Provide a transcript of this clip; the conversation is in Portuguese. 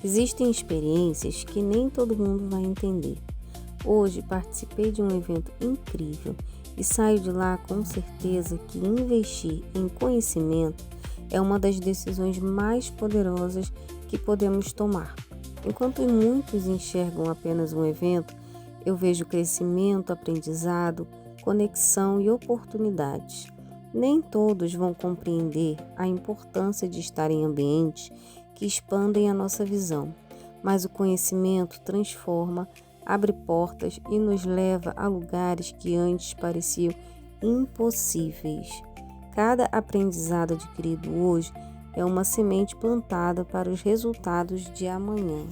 Existem experiências que nem todo mundo vai entender. Hoje participei de um evento incrível e saio de lá com certeza que investir em conhecimento é uma das decisões mais poderosas que podemos tomar. Enquanto muitos enxergam apenas um evento, eu vejo crescimento, aprendizado, conexão e oportunidades. Nem todos vão compreender a importância de estar em ambientes que expandem a nossa visão, mas o conhecimento transforma, abre portas e nos leva a lugares que antes pareciam impossíveis. Cada aprendizado adquirido hoje é uma semente plantada para os resultados de amanhã.